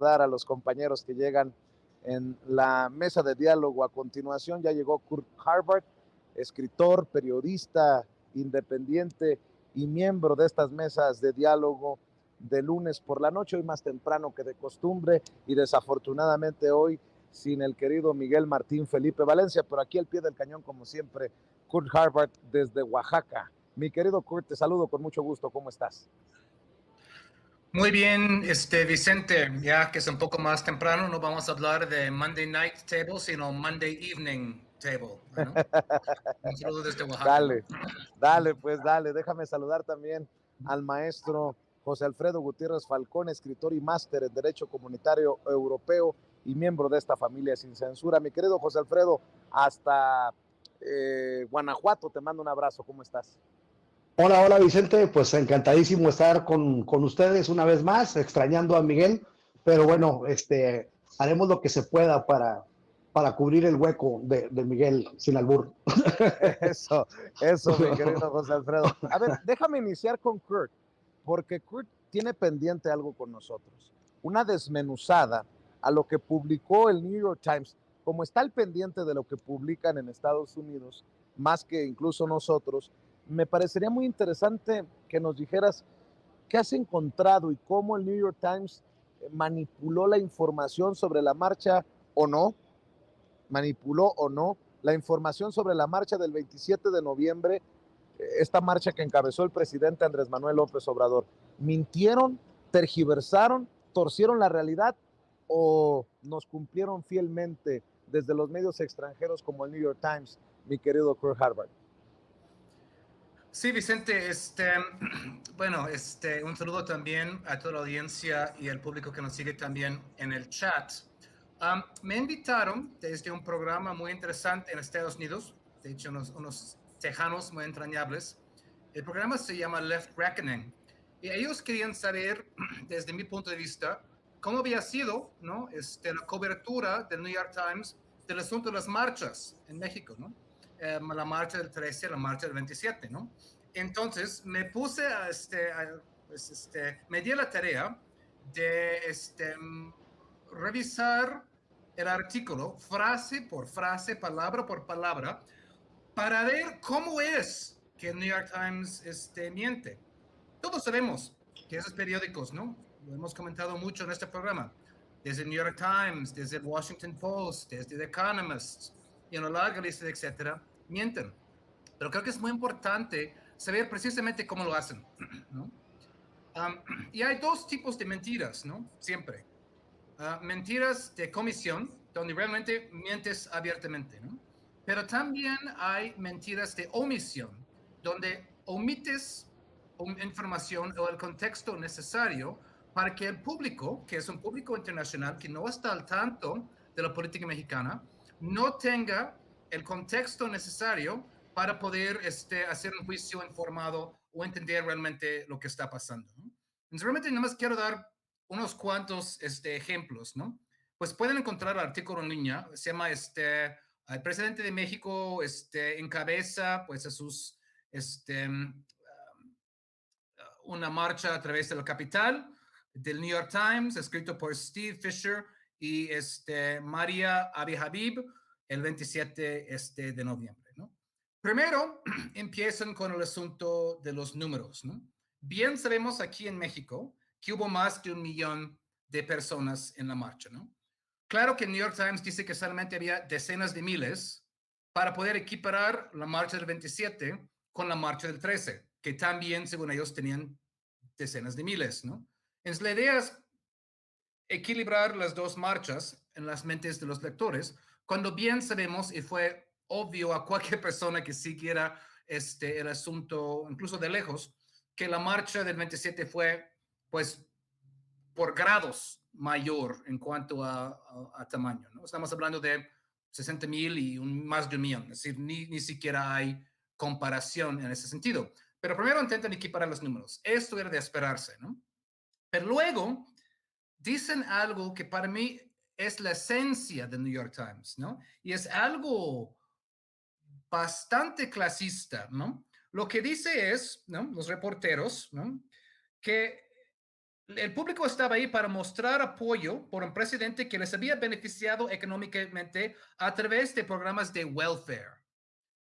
saludar a los compañeros que llegan en la mesa de diálogo. A continuación ya llegó Kurt Harvard, escritor, periodista independiente y miembro de estas mesas de diálogo de lunes por la noche, hoy más temprano que de costumbre y desafortunadamente hoy sin el querido Miguel Martín Felipe Valencia, pero aquí al pie del cañón como siempre, Kurt Harvard desde Oaxaca. Mi querido Kurt, te saludo con mucho gusto, ¿cómo estás? Muy bien, Vicente, ya que es un poco más temprano, no vamos a hablar de Monday Night Table, sino Monday Evening Table, ¿no? Un saludo desde Oaxaca, ¿no? Dale, dale, pues dale. Déjame saludar también al maestro José Alfredo Gutiérrez Falcón, escritor y máster en Derecho Comunitario Europeo y miembro de esta familia sin censura. Mi querido José Alfredo, hasta Guanajuato, te mando un abrazo. ¿Cómo estás? Hola, hola Vicente, pues encantadísimo estar con ustedes una vez más, extrañando a Miguel, pero bueno, haremos lo que se pueda para cubrir el hueco de Miguel sin albur. Eso, mi querido José Alfredo. A ver, déjame iniciar con Kurt, porque Kurt tiene pendiente algo con nosotros. Una desmenuzada a lo que publicó el New York Times. Como está al pendiente de lo que publican en Estados Unidos, más que incluso nosotros, me parecería muy interesante que nos dijeras qué has encontrado y cómo el New York Times manipuló la información sobre la marcha o no, manipuló o no la información sobre la marcha del 27 de noviembre, esta marcha que encabezó el presidente Andrés Manuel López Obrador. ¿Mintieron, tergiversaron, torcieron la realidad o nos cumplieron fielmente desde los medios extranjeros como el New York Times, mi querido Kurt Harvard? Sí, Vicente, bueno, un saludo también a toda la audiencia y al público que nos sigue también en el chat. Me invitaron desde un programa muy interesante en Estados Unidos, de hecho unos tejanos muy entrañables. El programa se llama Left Reckoning y ellos querían saber, desde mi punto de vista, cómo había sido, ¿no? La cobertura del New York Times del asunto de las marchas en México, ¿no? La marcha del 13, la marcha del 27, ¿no? Entonces me puse me di la tarea de revisar el artículo frase por frase, palabra por palabra, para ver cómo es que el New York Times miente. Todos sabemos que esos periódicos, ¿no? Lo hemos comentado mucho en este programa, desde el New York Times, desde el Washington Post, desde The Economist, y una larga lista, etcétera, mienten. Pero creo que es muy importante saber precisamente cómo lo hacen, ¿no? Um, y hay dos tipos de mentiras, ¿no? Siempre. Mentiras de comisión, donde realmente mientes abiertamente, ¿no? Pero también hay mentiras de omisión, donde omites información o el contexto necesario para que el público, que es un público internacional que no está al tanto de la política mexicana, no tenga el contexto necesario para poder hacer un juicio informado o entender realmente lo que está pasando, ¿no? Entonces, realmente nada más quiero dar unos cuantos ejemplos, ¿no? Pues pueden encontrar el artículo en línea, se llama el presidente de México encabeza pues a sus una marcha a través de la capital del New York Times, escrito por Steve Fisher y María Abi Habib el 27 de noviembre, ¿no? Primero empiezan con el asunto de los números, ¿no? Bien sabemos aquí en México que hubo más de 1 millón de personas en la marcha, ¿no? Claro que el New York Times dice que solamente había decenas de miles para poder equiparar la marcha del 27 con la marcha del 13, que también, según ellos, tenían decenas de miles, ¿no? Entonces, la idea es equilibrar las dos marchas en las mentes de los lectores, cuando bien sabemos, y fue obvio a cualquier persona que siguiera el asunto, incluso de lejos, que la marcha del 27 fue, pues, por grados mayor en cuanto a tamaño, ¿no? Estamos hablando de 60,000 y más de 1 millón, es decir, ni siquiera hay comparación en ese sentido. Pero primero intentan equiparar los números. Esto era de esperarse, ¿no? Pero luego dicen algo que para mí es la esencia del New York Times, ¿no? Y es algo bastante clasista, ¿no? Lo que dice es, ¿no? Los reporteros, ¿no? Que El público estaba ahí para mostrar apoyo por un presidente que les había beneficiado económicamente a través de programas de welfare.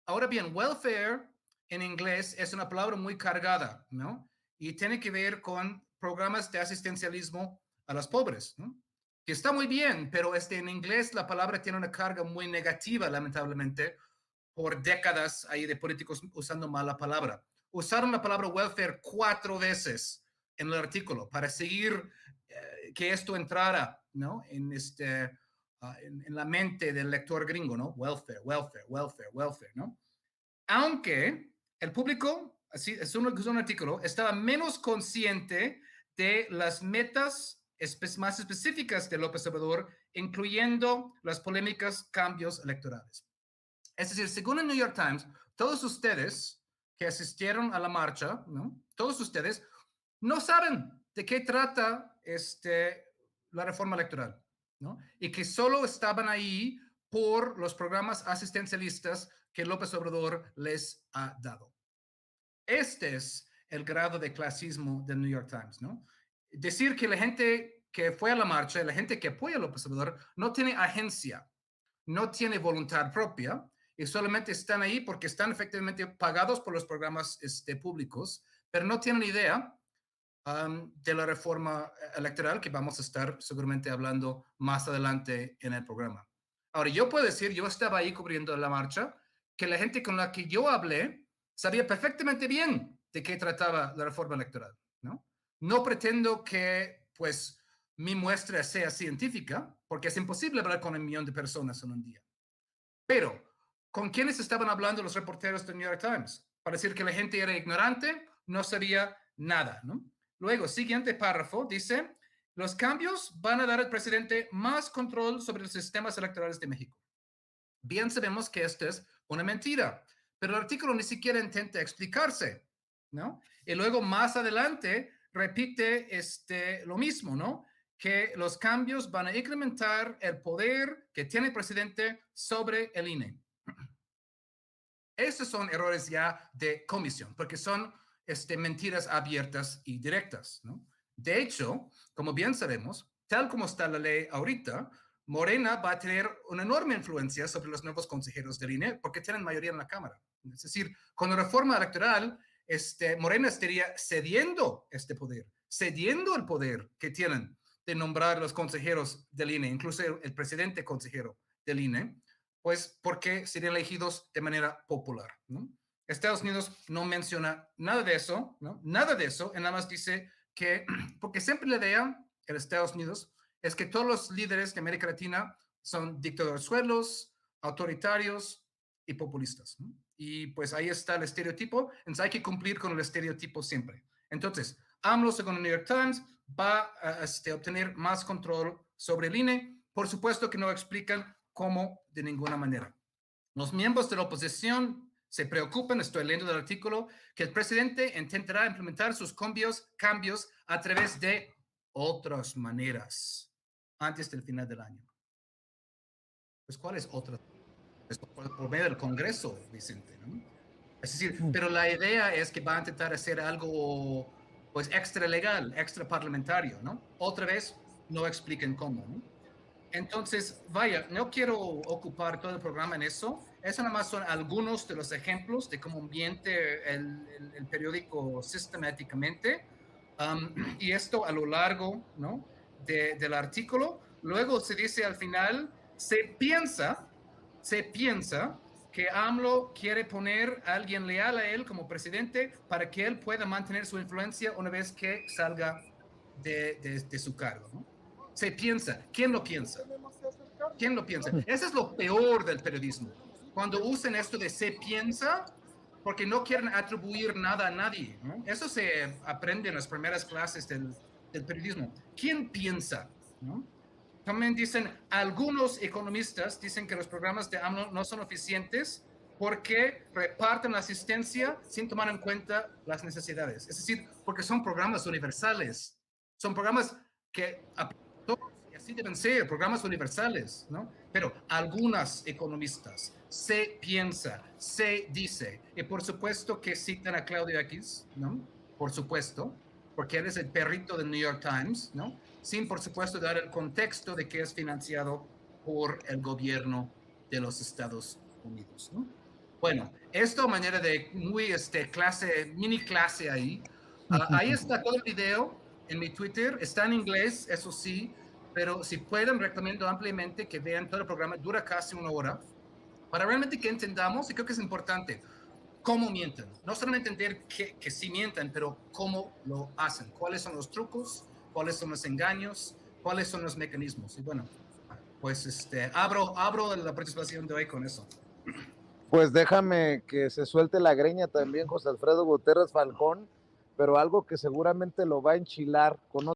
Ahora bien, welfare en inglés es una palabra muy cargada, ¿no? Y tiene que ver con programas de asistencialismo a los pobres, ¿no? Que está muy bien, pero en inglés la palabra tiene una carga muy negativa, lamentablemente, por décadas ahí de políticos usando mal la palabra. Usaron la palabra welfare 4 veces en el artículo para seguir que esto entrara, ¿no? En la mente del lector gringo, ¿no? Welfare, welfare, welfare, welfare, ¿no? Aunque el público, así es un artículo, estaba menos consciente de las metas más específicas de López Obrador, incluyendo las polémicas cambios electorales. Es decir, según el New York Times, todos ustedes que asistieron a la marcha, ¿no? Todos ustedes no saben de qué trata la reforma electoral, ¿no? Y que solo estaban ahí por los programas asistencialistas que López Obrador les ha dado. Este es el grado de clasismo del New York Times, ¿no? Decir que la gente que fue a la marcha, la gente que apoya a López Obrador, no tiene agencia, no tiene voluntad propia y solamente están ahí porque están efectivamente pagados por los programas públicos, pero no tienen idea de la reforma electoral que vamos a estar seguramente hablando más adelante en el programa. Ahora, yo puedo decir, yo estaba ahí cubriendo la marcha, que la gente con la que yo hablé sabía perfectamente bien de qué trataba la reforma electoral, ¿no? No pretendo que, pues, mi muestra sea científica, porque es imposible hablar con 1 millón de personas en un día. Pero, ¿con quiénes estaban hablando los reporteros del New York Times? Para decir que la gente era ignorante, no sabía nada, ¿no? Luego, siguiente párrafo, dice, los cambios van a dar al presidente más control sobre los sistemas electorales de México. Bien sabemos que esto es una mentira, pero el artículo ni siquiera intenta explicarse, ¿no? Y luego más adelante repite lo mismo, ¿no? Que los cambios van a incrementar el poder que tiene el presidente sobre el INE. Estos son errores ya de comisión, porque son mentiras abiertas y directas, ¿no? De hecho, como bien sabemos, tal como está la ley ahorita, Morena va a tener una enorme influencia sobre los nuevos consejeros del INE porque tienen mayoría en la Cámara. Es decir, con la reforma electoral, Morena estaría cediendo este poder, cediendo el poder que tienen de nombrar los consejeros del INE, incluso el presidente consejero del INE, pues porque serían elegidos de manera popular, ¿no? Estados Unidos no menciona nada de eso, ¿no? Nada de eso, y nada más dice que, porque siempre la idea en Estados Unidos es que todos los líderes de América Latina son dictadorzuelos, autoritarios y populistas, ¿no? Y pues ahí está el estereotipo, entonces hay que cumplir con el estereotipo siempre. Entonces, AMLO, según el New York Times, va a obtener más control sobre el INE. Por supuesto que no explican cómo de ninguna manera. Los miembros de la oposición se preocupan, estoy leyendo el artículo, que el presidente intentará implementar sus cambios a través de otras maneras antes del final del año. Pues, ¿cuáles otras? Por medio del Congreso, Vicente, ¿no? Es decir, pero la idea es que va a intentar hacer algo, pues, extra legal, extra parlamentario, ¿no? Otra vez, no expliquen cómo, ¿no? Entonces, vaya, no quiero ocupar todo el programa en eso. Eso nada más son algunos de los ejemplos de cómo miente el periódico sistemáticamente. Y esto a lo largo, ¿no? Del artículo. Luego se dice al final, se piensa que AMLO quiere poner a alguien leal a él como presidente para que él pueda mantener su influencia una vez que salga de su cargo, ¿no? Se piensa. ¿Quién lo piensa? ¿Quién lo piensa? Eso es lo peor del periodismo. Cuando usan esto de se piensa, porque no quieren atribuir nada a nadie, ¿no? Eso se aprende en las primeras clases del periodismo. ¿Quién piensa? ¿No? También dicen, algunos economistas dicen que los programas de AMLO no son eficientes porque reparten la asistencia sin tomar en cuenta las necesidades. Es decir, porque son programas universales. Son programas que así deben ser, programas universales, ¿no? Pero algunas economistas se piensa, se dice, y por supuesto que citan a Claudio X, ¿no? Por supuesto, porque eres el perrito del New York Times, ¿no? Sin, por supuesto, dar el contexto de que es financiado por el gobierno de los Estados Unidos, ¿no? Bueno, esto manera de muy mini clase ahí. Ahí está todo el video en mi Twitter, está en inglés, eso sí, pero si pueden, recomiendo ampliamente que vean todo el programa, dura casi 1 hora, para realmente que entendamos, y creo que es importante, cómo mienten. No solamente entender que sí mienten, pero cómo lo hacen, cuáles son los trucos, cuáles son los engaños, cuáles son los mecanismos. Y bueno, pues abro la participación de hoy con eso. Pues déjame que se suelte la greña también José Alfredo Gutiérrez Falcón, pero algo que seguramente lo va a enchilar con